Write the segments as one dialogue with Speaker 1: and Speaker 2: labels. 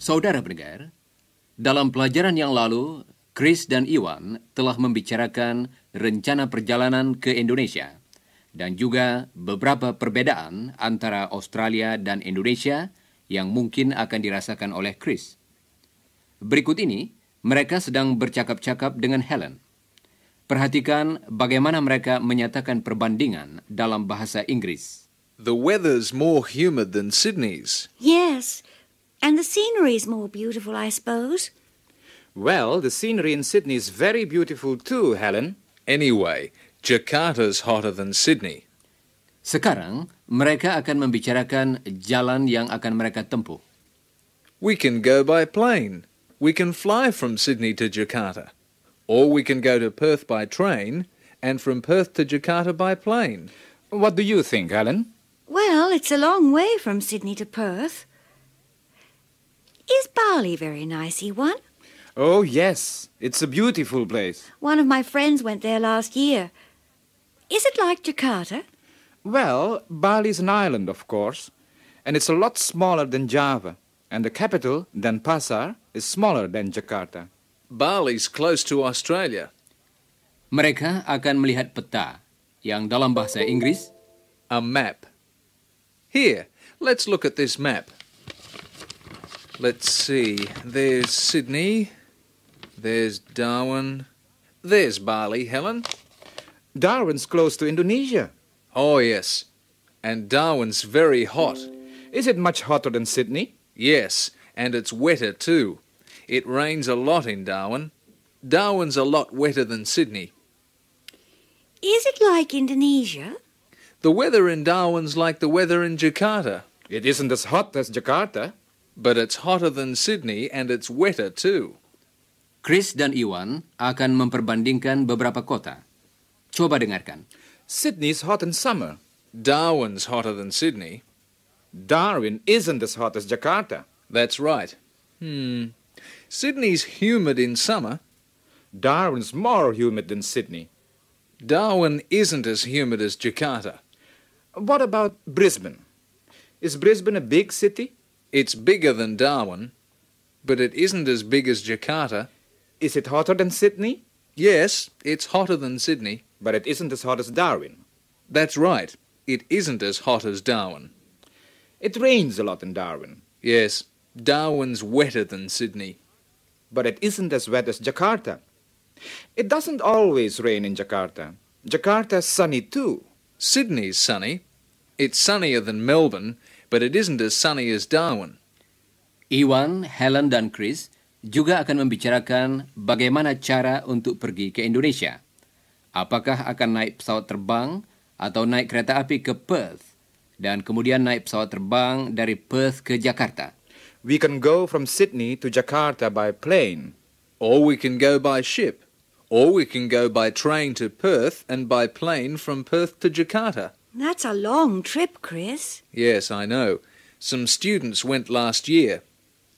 Speaker 1: Saudara pendengar, dalam pelajaran yang lalu, Chris dan Iwan telah membicarakan rencana perjalanan ke Indonesia dan juga beberapa perbedaan antara Australia dan Indonesia yang mungkin akan dirasakan oleh Chris. Berikut ini, mereka sedang bercakap-cakap dengan Helen. Perhatikan bagaimana mereka menyatakan perbandingan dalam bahasa Inggris.
Speaker 2: The weather's more humid than Sydney's.
Speaker 3: Yes, and the scenery's more beautiful, I suppose.
Speaker 4: Well, the scenery in Sydney is very beautiful too, Helen.
Speaker 2: Anyway, Jakarta's hotter than Sydney.
Speaker 1: Sekarang, mereka akan membicarakan jalan yang akan mereka tempuh.
Speaker 2: We can go by plane. We can fly from Sydney to Jakarta. Or we can go to Perth by train, and from Perth to Jakarta by plane.
Speaker 4: What do you think, Helen?
Speaker 3: Well, it's a long way from Sydney to Perth. Is Bali very nice, Iwan?
Speaker 4: Oh, yes. It's a beautiful place.
Speaker 3: One of my friends went there last year. Is it like Jakarta?
Speaker 4: Well, Bali's an island, of course. And it's a lot smaller than Java. And the capital, Denpasar, is smaller than Jakarta.
Speaker 2: Bali's close to Australia.
Speaker 1: Mereka akan melihat peta yang dalam bahasa Inggris,
Speaker 2: A map. Here, let's look at this map. Let's see. There's Sydney. There's Darwin. There's Bali, Helen.
Speaker 4: Darwin's close to Indonesia.
Speaker 2: Oh, yes. And Darwin's very hot.
Speaker 4: Is it much hotter than Sydney?
Speaker 2: Yes, and it's wetter too. It rains a lot in Darwin. Darwin's a lot wetter than Sydney.
Speaker 3: Is it like Indonesia?
Speaker 2: The weather in Darwin's like the weather in Jakarta.
Speaker 4: It isn't as hot as Jakarta.
Speaker 2: But it's hotter than Sydney and it's wetter too.
Speaker 1: Chris dan Iwan akan memperbandingkan beberapa kota. Coba dengarkan.
Speaker 4: Sydney's hot in summer.
Speaker 2: Darwin's hotter than Sydney.
Speaker 4: Darwin isn't as hot as Jakarta.
Speaker 2: That's right. Sydney's humid in summer.
Speaker 4: Darwin's more humid than Sydney.
Speaker 2: Darwin isn't as humid as Jakarta.
Speaker 4: What about Brisbane? Is Brisbane a big city?
Speaker 2: It's bigger than Darwin, but it isn't as big as Jakarta.
Speaker 4: Is it hotter than Sydney?
Speaker 2: Yes, it's hotter than Sydney.
Speaker 4: But it isn't as hot as Darwin.
Speaker 2: That's right. It isn't as hot as Darwin.
Speaker 4: It rains a lot in Darwin.
Speaker 2: Yes, Darwin's wetter than Sydney.
Speaker 4: But it isn't as wet as Jakarta. It doesn't always rain in Jakarta. Jakarta's sunny too.
Speaker 2: Sydney's sunny. It's sunnier than Melbourne, but it isn't as sunny as Darwin.
Speaker 1: Iwan, Helen, dan Chris juga akan membicarakan bagaimana cara untuk pergi ke Indonesia. Apakah akan naik pesawat terbang atau naik kereta api ke Perth dan kemudian naik pesawat terbang dari Perth ke Jakarta.
Speaker 4: We can go from Sydney to Jakarta by plane.
Speaker 2: Or we can go by ship. Or we can go by train to Perth and by plane from Perth to Jakarta.
Speaker 3: That's a long trip, Chris.
Speaker 2: Yes, I know. Some students went last year.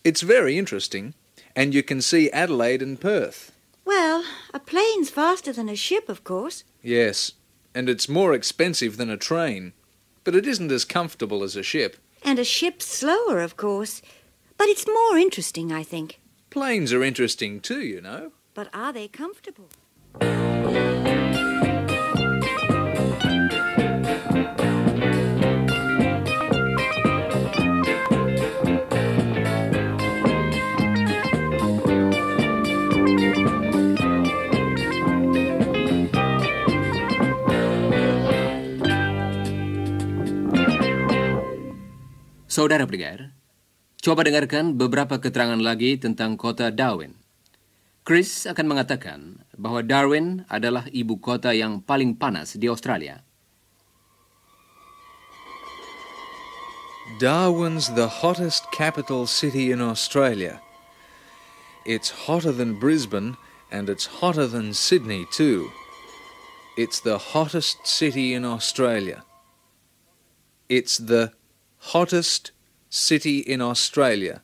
Speaker 2: It's very interesting, and you can see Adelaide and Perth.
Speaker 3: Well, a plane's faster than a ship, of course.
Speaker 2: Yes, and it's more expensive than a train, but it isn't as comfortable as a ship.
Speaker 3: And a ship's slower, of course. But it's more interesting, I think.
Speaker 2: Planes are interesting too, you know.
Speaker 3: But are they comfortable?
Speaker 1: Saudara pendengar, coba dengarkan beberapa keterangan lagi tentang kota Darwin. Chris akan mengatakan bahwa Darwin adalah ibu kota yang paling panas di Australia.
Speaker 2: Darwin's the hottest capital city in Australia. It's hotter than Brisbane and it's hotter than Sydney too. It's the hottest city in Australia. It's the hottest city in Australia.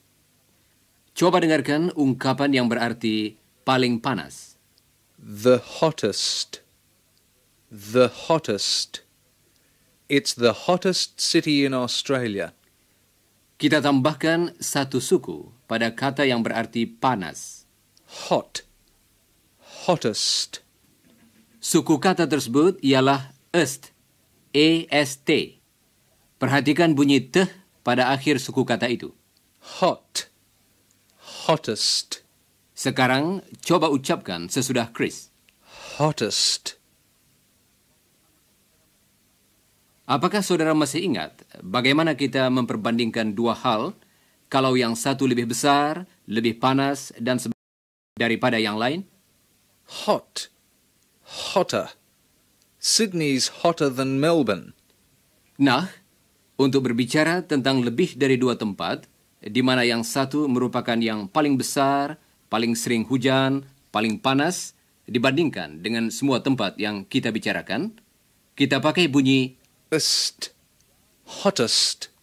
Speaker 1: Coba dengarkan ungkapan yang berarti paling panas.
Speaker 2: The hottest. The hottest. It's the hottest city in Australia.
Speaker 1: Kita tambahkan satu suku pada kata yang berarti panas.
Speaker 2: Hot, hottest.
Speaker 1: Suku kata tersebut ialah est, E-S-T. Perhatikan bunyi teh pada akhir suku kata itu.
Speaker 2: Hot, hottest.
Speaker 1: Sekarang, coba ucapkan sesudah Chris.
Speaker 2: Hottest.
Speaker 1: Apakah saudara masih ingat bagaimana kita memperbandingkan dua hal kalau yang satu lebih besar, lebih panas, dan daripada yang lain?
Speaker 2: Hot, hotter. Sydney's hotter than Melbourne.
Speaker 1: Nah, untuk berbicara tentang lebih dari dua tempat, di mana yang satu merupakan yang paling besar, paling sering hujan, paling panas, dibandingkan dengan semua tempat yang kita bicarakan, kita pakai bunyi
Speaker 2: Est, hottest.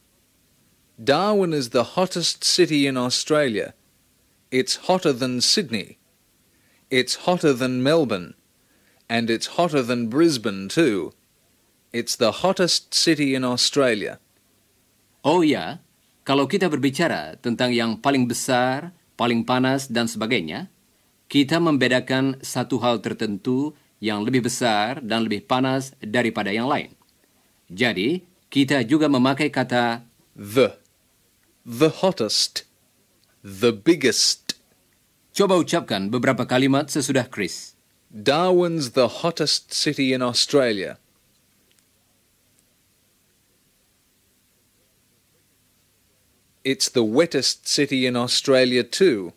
Speaker 2: Darwin is the hottest city in Australia. It's hotter than Sydney. It's hotter than Melbourne. And it's hotter than Brisbane too. It's the hottest city in Australia.
Speaker 1: Oh ya, kalau kita berbicara tentang yang paling besar, paling panas, dan sebagainya, kita membedakan satu hal tertentu yang lebih besar dan lebih panas daripada yang lain. Jadi, kita juga memakai kata
Speaker 2: The hottest. The biggest.
Speaker 1: Coba ucapkan beberapa kalimat sesudah Chris.
Speaker 2: Darwin's the hottest city in Australia. It's the wettest city in Australia too.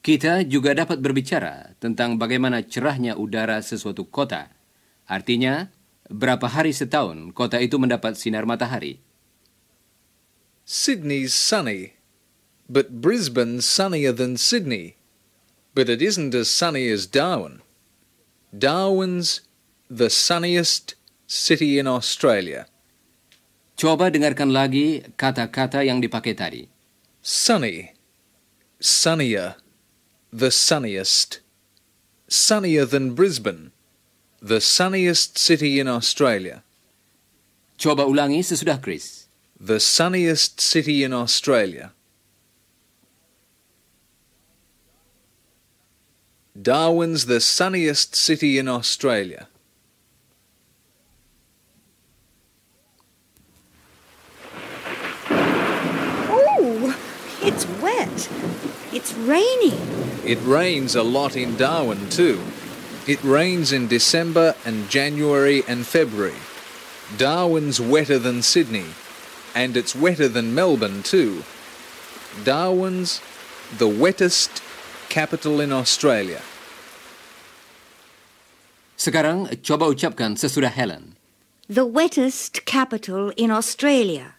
Speaker 1: Kita juga dapat berbicara tentang bagaimana cerahnya udara sesuatu kota. Artinya, berapa hari setahun kota itu mendapat sinar matahari.
Speaker 2: Sydney's sunny, but Brisbane's sunnier than Sydney. But it isn't as sunny as Darwin. Darwin's the sunniest city in Australia.
Speaker 1: Coba dengarkan lagi kata-kata yang dipakai tadi.
Speaker 2: Sunny, sunnier, the sunniest. Sunnier than Brisbane, the sunniest city in Australia.
Speaker 1: Coba ulangi sesudah Chris.
Speaker 2: The sunniest city in Australia. Darwin's the sunniest city in Australia.
Speaker 3: Oh, it's wet. It's raining.
Speaker 2: It rains a lot in Darwin too. It rains in December and January and February. Darwin's wetter than Sydney, and it's wetter than Melbourne too. Darwin's the wettest capital in Australia.
Speaker 1: Sekarang coba ucapkan sesudah Helen.
Speaker 3: The wettest capital in Australia.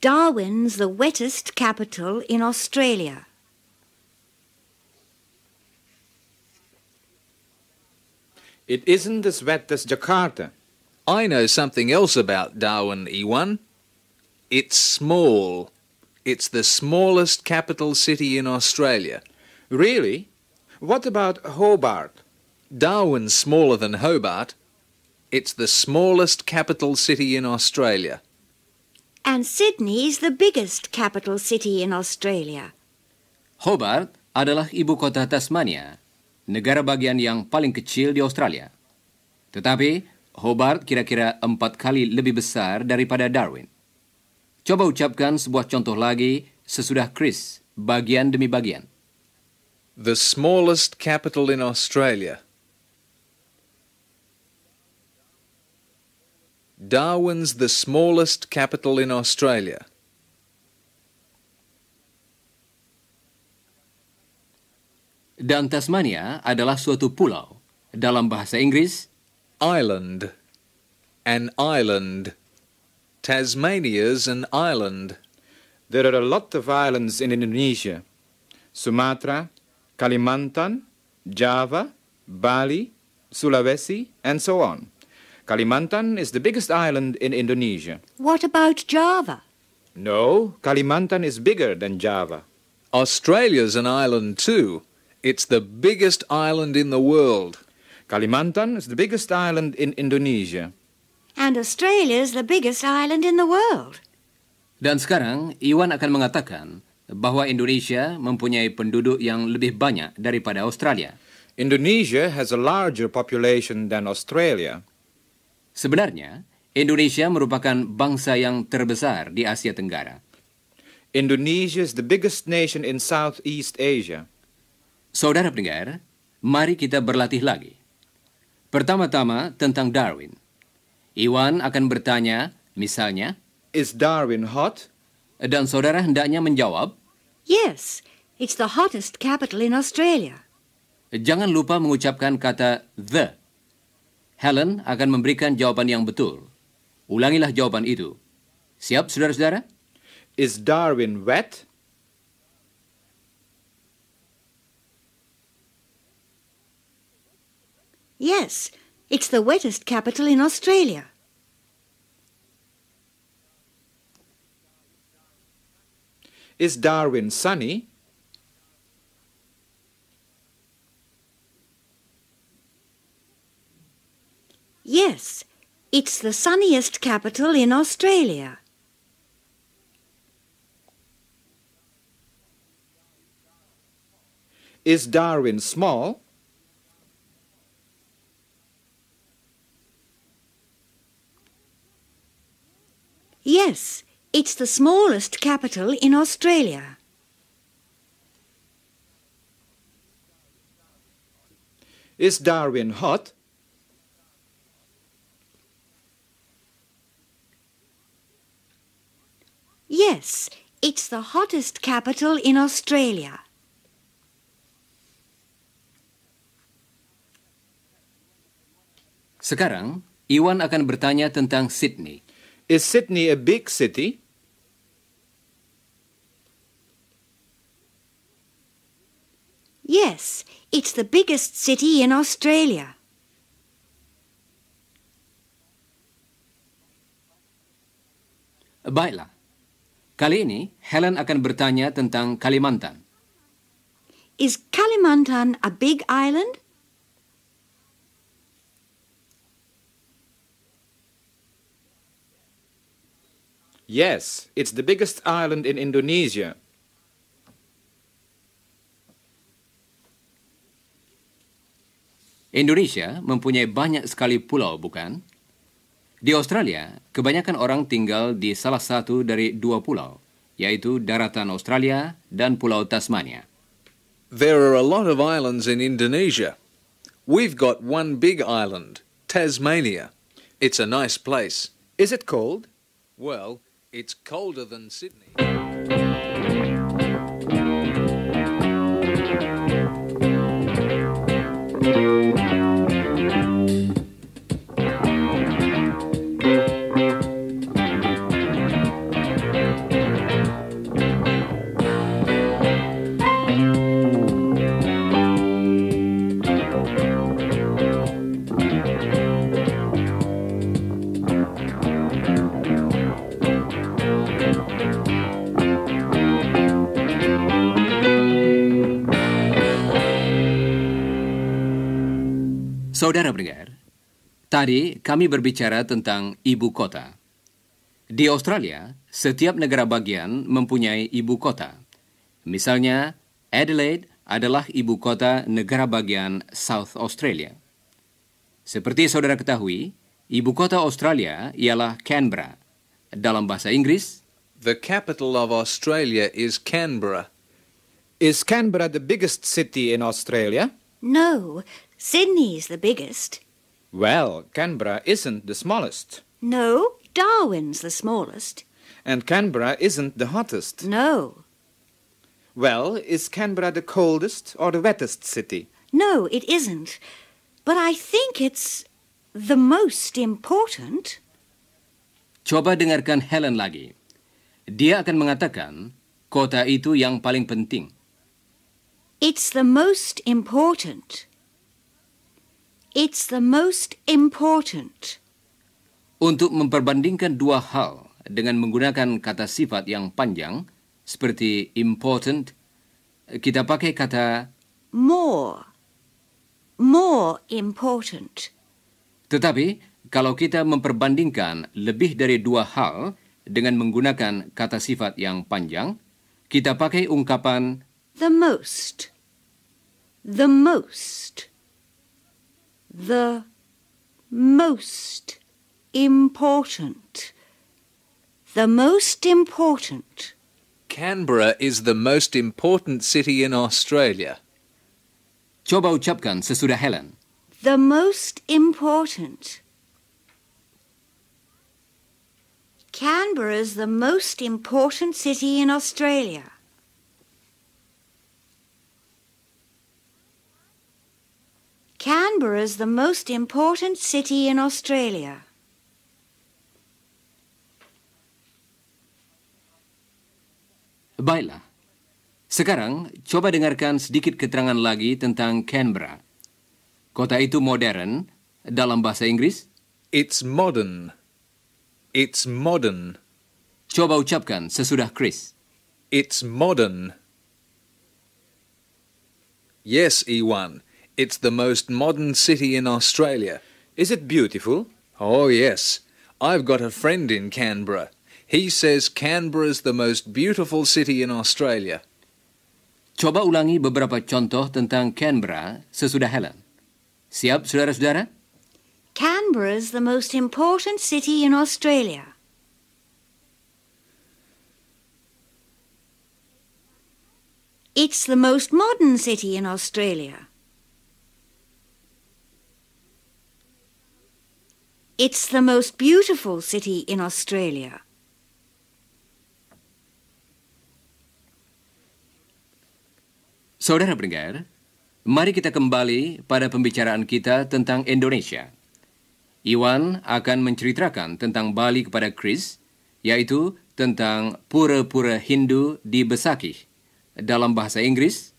Speaker 3: Darwin's the wettest capital in Australia.
Speaker 4: It isn't as wet as Jakarta.
Speaker 2: I know something else about Darwin, Iwan. It's small. It's the smallest capital city in Australia.
Speaker 4: Really? What about Hobart?
Speaker 2: Darwin's smaller than Hobart. It's the smallest capital city in Australia.
Speaker 3: And Sydney's the biggest capital city in Australia.
Speaker 1: Hobart adalah ibu kota Tasmania, negara bagian yang paling kecil di Australia. Tetapi, Hobart kira-kira 4 kali lebih besar daripada Darwin. Coba ucapkan sebuah contoh lagi sesudah Chris, bagian demi bagian.
Speaker 2: The smallest capital in Australia. Darwin's the smallest capital in Australia.
Speaker 1: Dan Tasmania adalah suatu pulau. Dalam bahasa Inggris,
Speaker 2: Island. An island. Tasmania's an island.
Speaker 4: There are a lot of islands in Indonesia. Sumatra, Kalimantan, Java, Bali, Sulawesi, and so on. Kalimantan is the biggest island in Indonesia.
Speaker 3: What about Java?
Speaker 4: No, Kalimantan is bigger than Java.
Speaker 2: Australia's an island too. It's the biggest island in the world.
Speaker 4: Kalimantan is the biggest island in Indonesia.
Speaker 3: And Australia's the biggest island in the world.
Speaker 1: Dan sekarang, Iwan akan mengatakan bahwa Indonesia mempunyai penduduk yang lebih banyak daripada Australia.
Speaker 4: Indonesia has a larger population than Australia.
Speaker 1: Sebenarnya, Indonesia merupakan bangsa yang terbesar di Asia Tenggara.
Speaker 4: Indonesia is the biggest nation in Southeast Asia.
Speaker 1: Saudara pendengar, mari kita berlatih lagi. Pertama-tama tentang Darwin. Iwan akan bertanya, misalnya,
Speaker 4: Is Darwin hot?
Speaker 1: dan saudara hendaknya menjawab,
Speaker 3: Yes, it's the hottest capital in Australia.
Speaker 1: jangan lupa mengucapkan kata the. Helen akan memberikan jawaban yang betul. Ulangilah jawaban itu. Siap, saudara-saudara?
Speaker 4: Is Darwin wet?
Speaker 3: Yes, it's the wettest capital in Australia.
Speaker 4: Is Darwin sunny?
Speaker 3: Yes, it's the sunniest capital in Australia.
Speaker 4: Is Darwin small?
Speaker 3: Yes, it's the smallest capital in Australia.
Speaker 4: Is Darwin hot?
Speaker 3: Yes, it's the hottest capital in Australia.
Speaker 1: Sekarang, Iwan akan bertanya tentang Sydney.
Speaker 4: Is Sydney a big city?
Speaker 3: Yes, it's the biggest city in Australia.
Speaker 1: Baiklah. Kali ini, Helen akan bertanya tentang Kalimantan.
Speaker 3: Is Kalimantan a big island?
Speaker 4: Yes, it's the biggest island in Indonesia.
Speaker 1: Indonesia mempunyai banyak sekali pulau, bukan? Di Australia, kebanyakan orang tinggal di salah satu dari dua pulau, yaitu daratan Australia dan Pulau Tasmania.
Speaker 2: There are a lot of islands in Indonesia. We've got one big island, Tasmania. It's a nice place.
Speaker 4: Is it cold?
Speaker 2: Well, it's colder than Sydney.
Speaker 1: Saudara pendengar, tadi kami berbicara tentang ibu kota. Di Australia, setiap negara bagian mempunyai ibu kota. Misalnya, Adelaide adalah ibu kota negara bagian South Australia. Seperti saudara ketahui, ibu kota Australia ialah Canberra. Dalam bahasa Inggris,
Speaker 2: The capital of Australia is Canberra.
Speaker 4: Is Canberra the biggest city in Australia?
Speaker 3: No, Sydney's the biggest.
Speaker 4: Well, Canberra isn't the smallest.
Speaker 3: No, Darwin's the smallest.
Speaker 4: And Canberra isn't the hottest.
Speaker 3: No.
Speaker 4: Well, is Canberra the coldest or the wettest city?
Speaker 3: No, it isn't. But I think it's the most important.
Speaker 1: coba dengarkan Helen lagi. Dia akan mengatakan, kota itu yang paling penting.
Speaker 3: It's the most important. It's the most important.
Speaker 1: Untuk memperbandingkan dua hal dengan menggunakan kata sifat yang panjang, seperti important, kita pakai kata
Speaker 3: More. more important.
Speaker 1: Tetapi, kalau kita memperbandingkan lebih dari dua hal dengan menggunakan kata sifat yang panjang, kita pakai ungkapan
Speaker 3: The most. The most. The most important. The most important.
Speaker 2: Canberra is the most important city in Australia.
Speaker 1: Coba ucapkan sesudah Helen.
Speaker 3: The most important. Canberra is the most important city in Australia. Canberra is the most important city in Australia.
Speaker 1: Baiklah. Sekarang, coba dengarkan sedikit keterangan lagi tentang Canberra. Kota itu modern dalam bahasa Inggris.
Speaker 2: It's modern. It's modern.
Speaker 1: Coba ucapkan sesudah Chris.
Speaker 2: It's modern. Yes, Ewan. It's the most modern city in Australia.
Speaker 4: Is it beautiful?
Speaker 2: Oh, yes. I've got a friend in Canberra. He says Canberra's the most beautiful city in Australia.
Speaker 1: Coba ulangi beberapa contoh tentang Canberra sesudah Helen. Siap, saudara-saudara?
Speaker 3: Canberra is the most important city in Australia. It's the most modern city in Australia. It's the most beautiful city in Australia.
Speaker 1: Saudara pendengar, mari kita kembali pada pembicaraan kita tentang Indonesia. Iwan akan menceritakan tentang Bali kepada Chris, yaitu tentang pura-pura Hindu di Besakih. Dalam bahasa Inggris,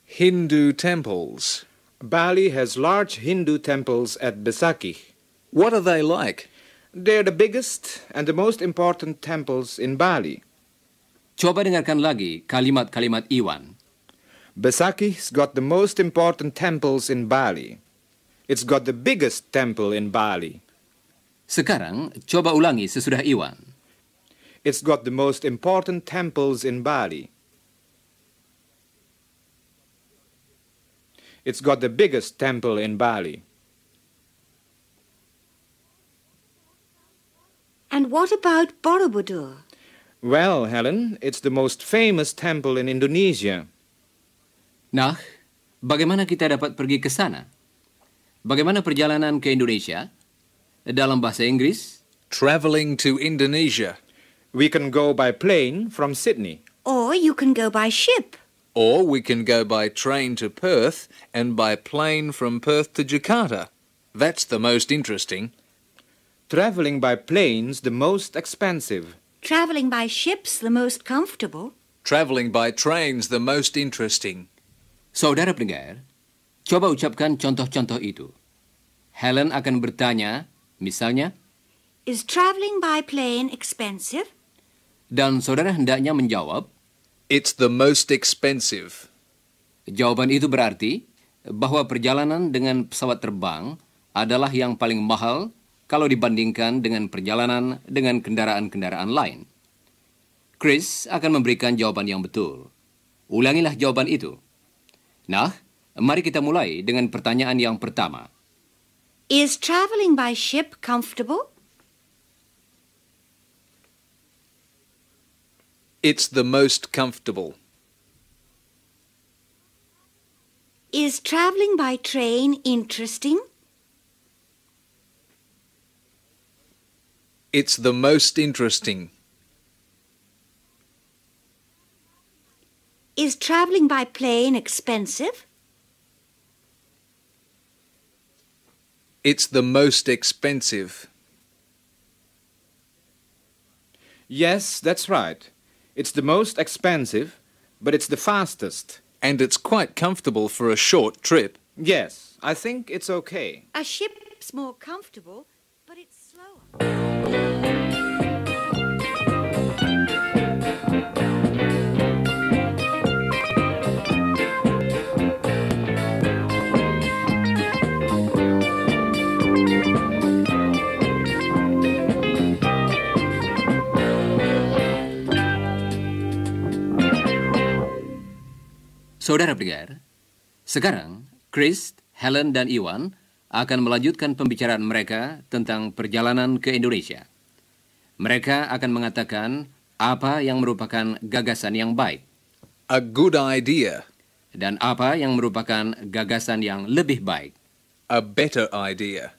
Speaker 2: Hindu temples.
Speaker 4: Bali has large Hindu temples at Besakih.
Speaker 2: What are they like?
Speaker 4: They're the biggest and the most important temples in Bali.
Speaker 1: coba dengarkan lagi kalimat-kalimat Iwan.
Speaker 4: Besakih's got the most important temples in Bali. It's got the biggest temple in Bali.
Speaker 1: Sekarang, coba ulangi sesudah Iwan.
Speaker 4: It's got the most important temples in Bali. It's got the biggest temple in Bali.
Speaker 3: And what about Borobudur?
Speaker 4: Well, Helen, it's the most famous temple in Indonesia.
Speaker 1: Nah, bagaimana kita dapat pergi ke sana? Bagaimana perjalanan ke Indonesia? Dalam bahasa Inggris,
Speaker 2: Traveling to Indonesia.
Speaker 4: We can go by plane from Sydney.
Speaker 3: Or you can go by ship.
Speaker 2: Or we can go by train to Perth and by plane from Perth to Jakarta. That's the most interesting.
Speaker 4: Traveling by plane's the most expensive.
Speaker 3: Travelling by ship's the most comfortable.
Speaker 2: Traveling by train's the most interesting.
Speaker 1: saudara pendengar, coba ucapkan contoh-contoh itu. Helen akan bertanya, misalnya,
Speaker 3: Is travelling by plane expensive?
Speaker 1: dan saudara hendaknya menjawab,
Speaker 2: It's the most expensive.
Speaker 1: jawaban itu berarti bahwa perjalanan dengan pesawat terbang adalah yang paling mahal kalau dibandingkan dengan perjalanan dengan kendaraan-kendaraan lain. Chris akan memberikan jawaban yang betul. Ulangilah jawaban itu. Nah, mari kita mulai dengan pertanyaan yang pertama.
Speaker 3: Is travelling by ship comfortable?
Speaker 2: It's the most comfortable.
Speaker 3: Is travelling by train interesting?
Speaker 2: It's the most interesting.
Speaker 3: Is travelling by plane expensive?
Speaker 2: It's the most expensive.
Speaker 4: Yes, that's right. It's the most expensive, but it's the fastest.
Speaker 2: And it's quite comfortable for a short trip.
Speaker 4: Yes, I think it's okay.
Speaker 3: A ship's more comfortable, but it's slower.
Speaker 1: Saudara pendengar, sekarang Chris, Helen, dan Iwan akan melanjutkan pembicaraan mereka tentang perjalanan ke Indonesia. Mereka akan mengatakan apa yang merupakan gagasan yang baik
Speaker 2: A good idea.
Speaker 1: dan apa yang merupakan gagasan yang lebih baik.
Speaker 2: A better idea.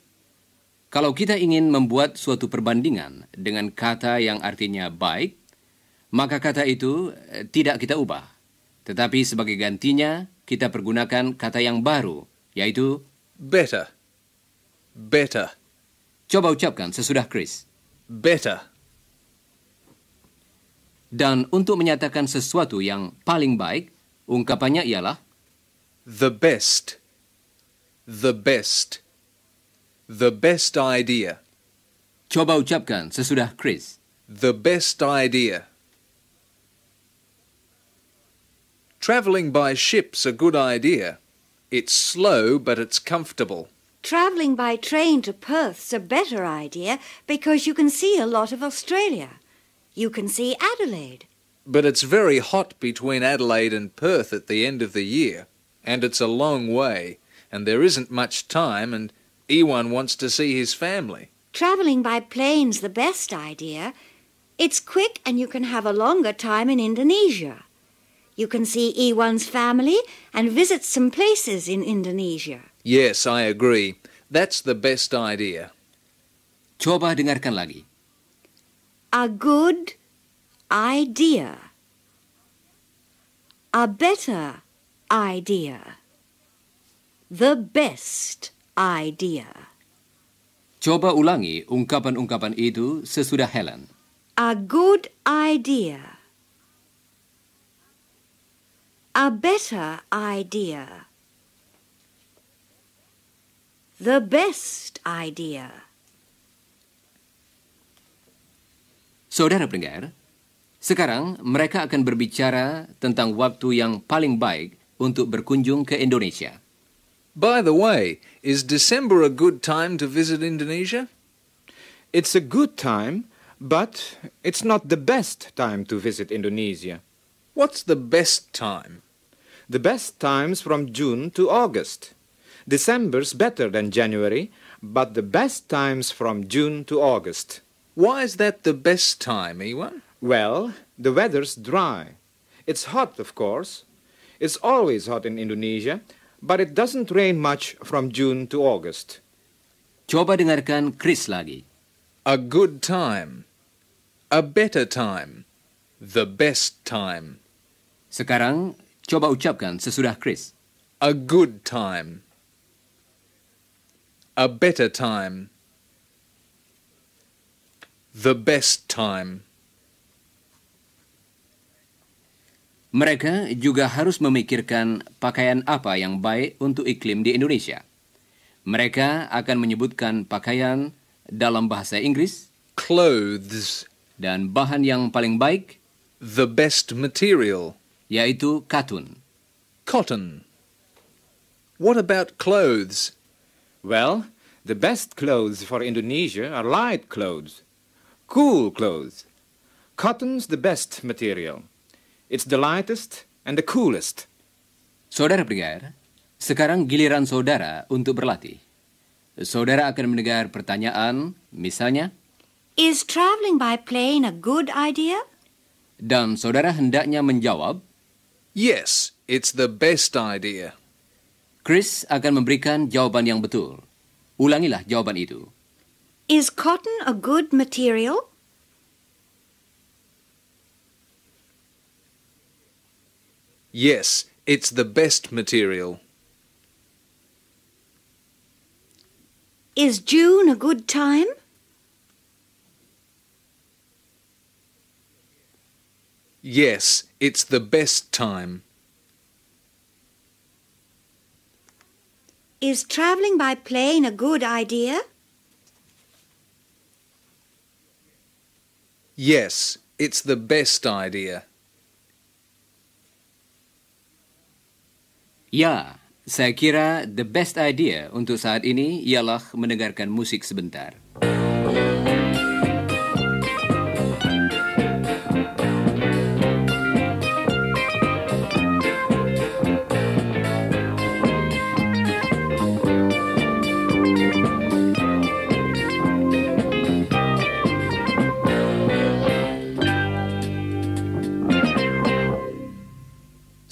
Speaker 1: Kalau kita ingin membuat suatu perbandingan dengan kata yang artinya baik, maka kata itu tidak kita ubah. Tetapi sebagai gantinya, kita pergunakan kata yang baru, yaitu
Speaker 2: Better. Better.
Speaker 1: coba ucapkan sesudah Chris.
Speaker 2: Better.
Speaker 1: Dan untuk menyatakan sesuatu yang paling baik, ungkapannya ialah
Speaker 2: The best. The best. The best idea.
Speaker 1: coba ucapkan sesudah Chris.
Speaker 2: The best idea. Travelling by ship's a good idea. It's slow, but it's comfortable.
Speaker 3: Travelling by train to Perth's a better idea because you can see a lot of Australia. You can see Adelaide.
Speaker 2: But it's very hot between Adelaide and Perth at the end of the year, and it's a long way, and there isn't much time, and Ewan wants to see his family.
Speaker 3: Travelling by plane's the best idea. It's quick and you can have a longer time in Indonesia. You can see Ewan's family and visit some places in Indonesia.
Speaker 2: Yes, I agree. That's the best idea.
Speaker 1: Coba dengarkan lagi.
Speaker 3: A good idea. A better idea. The best idea.
Speaker 1: Coba ulangi ungkapan-ungkapan itu sesudah Helen.
Speaker 3: A good idea. A better idea. The best idea.
Speaker 1: Saudara pendengar, sekarang mereka akan berbicara tentang waktu yang paling baik untuk berkunjung ke Indonesia.
Speaker 2: By the way, is December a good time to visit Indonesia?
Speaker 4: It's a good time, but it's not the best time to visit Indonesia.
Speaker 2: What's the best time?
Speaker 4: The best time's from June to August. December's better than January, but the best time's from June to August.
Speaker 2: Why is that the best time, Ewan?
Speaker 4: Well, the weather's dry. It's hot, of course. It's always hot in Indonesia, but it doesn't rain much from June to August.
Speaker 1: Coba dengarkan Chris lagi.
Speaker 2: A good time. A better time. The best time.
Speaker 1: Sekarang, coba ucapkan sesudah Chris.
Speaker 2: A good time. A better time. The best time.
Speaker 1: Mereka juga harus memikirkan pakaian apa yang baik untuk iklim di Indonesia. Mereka akan menyebutkan pakaian dalam bahasa Inggris
Speaker 2: Clothes.
Speaker 1: dan bahan yang paling baik,
Speaker 2: The best material.
Speaker 1: yaitu katun.
Speaker 2: Cotton. What about clothes?
Speaker 4: Well, the best clothes for Indonesia are light clothes, cool clothes. Cotton's the best material. It's the lightest and the coolest.
Speaker 1: Saudara pendengar, sekarang giliran saudara untuk berlatih. Saudara akan mendengar pertanyaan, misalnya,
Speaker 3: Is travelling by plane a good idea?
Speaker 1: dan saudara hendaknya menjawab.
Speaker 2: Yes, it's the best idea.
Speaker 1: Chris akan memberikan jawaban yang betul. Ulangilah jawaban itu.
Speaker 3: Is cotton a good material?
Speaker 2: Yes, it's the best material.
Speaker 3: Is June a good time?
Speaker 2: Yes, it's the best time.
Speaker 3: Is travelling by plane a good idea?
Speaker 2: Yes, it's the best idea.
Speaker 1: Ya, saya kira the best idea untuk saat ini ialah mendengarkan musik sebentar.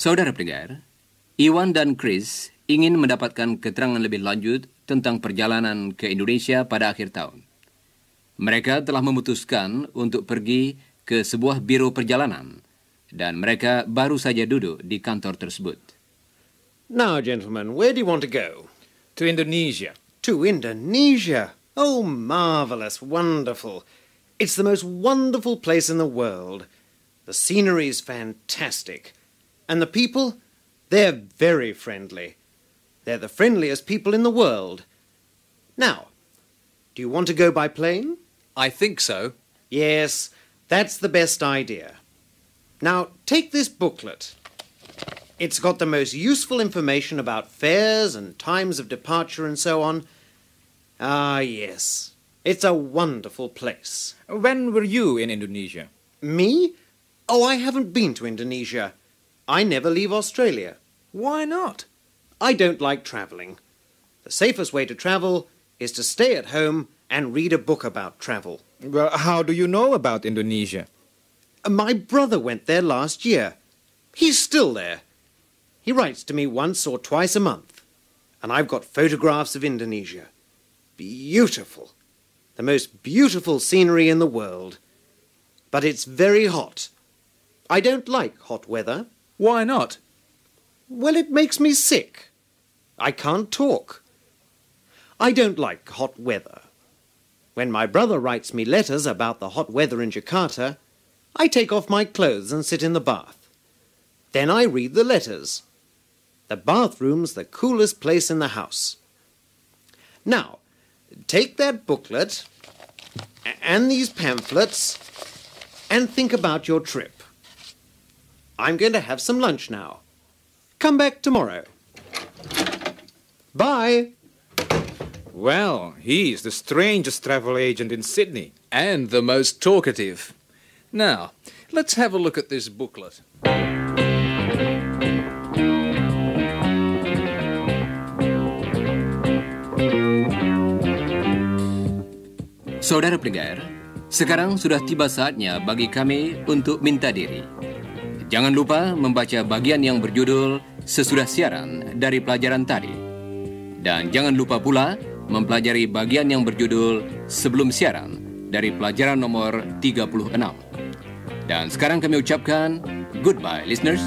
Speaker 1: Saudara pendengar, Iwan dan Chris ingin mendapatkan keterangan lebih lanjut tentang perjalanan ke Indonesia pada akhir tahun. Mereka telah memutuskan untuk pergi ke sebuah biro perjalanan dan mereka baru saja duduk di kantor tersebut.
Speaker 5: Now, gentlemen, where do you want to go?
Speaker 4: To Indonesia.
Speaker 5: To Indonesia. Oh, marvellous, wonderful. It's the most wonderful place in the world. The scenery is fantastic. And the people, they're very friendly. They're the friendliest people in the world. Now, do you want to go by plane?
Speaker 2: I think so.
Speaker 5: Yes, that's the best idea. Now, take this booklet. It's got the most useful information about fares and times of departure and so on. Ah, yes. It's a wonderful place.
Speaker 4: When were you in Indonesia?
Speaker 5: Me? Oh, I haven't been to Indonesia. I never leave Australia.
Speaker 2: Why not?
Speaker 5: I don't like travelling. The safest way to travel is to stay at home and read a book about travel.
Speaker 4: Well, how do you know about Indonesia?
Speaker 5: My brother went there last year. He's still there. He writes to me once or twice a month. And I've got photographs of Indonesia. Beautiful. The most beautiful scenery in the world. But it's very hot. I don't like hot weather.
Speaker 2: Why not?
Speaker 5: Well, it makes me sick. I can't talk. I don't like hot weather. When my brother writes me letters about the hot weather in Jakarta, I take off my clothes and sit in the bath. Then I read the letters. The bathroom's the coolest place in the house. Now, take that booklet and these pamphlets and think about your trip. I'm going to have some lunch now. Come back tomorrow. Bye.
Speaker 4: Well, he's the strangest travel agent in Sydney.
Speaker 2: And the most talkative. Now, let's have a look at this booklet.
Speaker 1: Saudara pendengar, sekarang sudah tiba saatnya bagi kami untuk minta diri. Jangan lupa membaca bagian yang berjudul sesudah siaran dari pelajaran tadi. Dan jangan lupa pula mempelajari bagian yang berjudul sebelum siaran dari pelajaran nomor 36. Dan sekarang kami ucapkan goodbye listeners.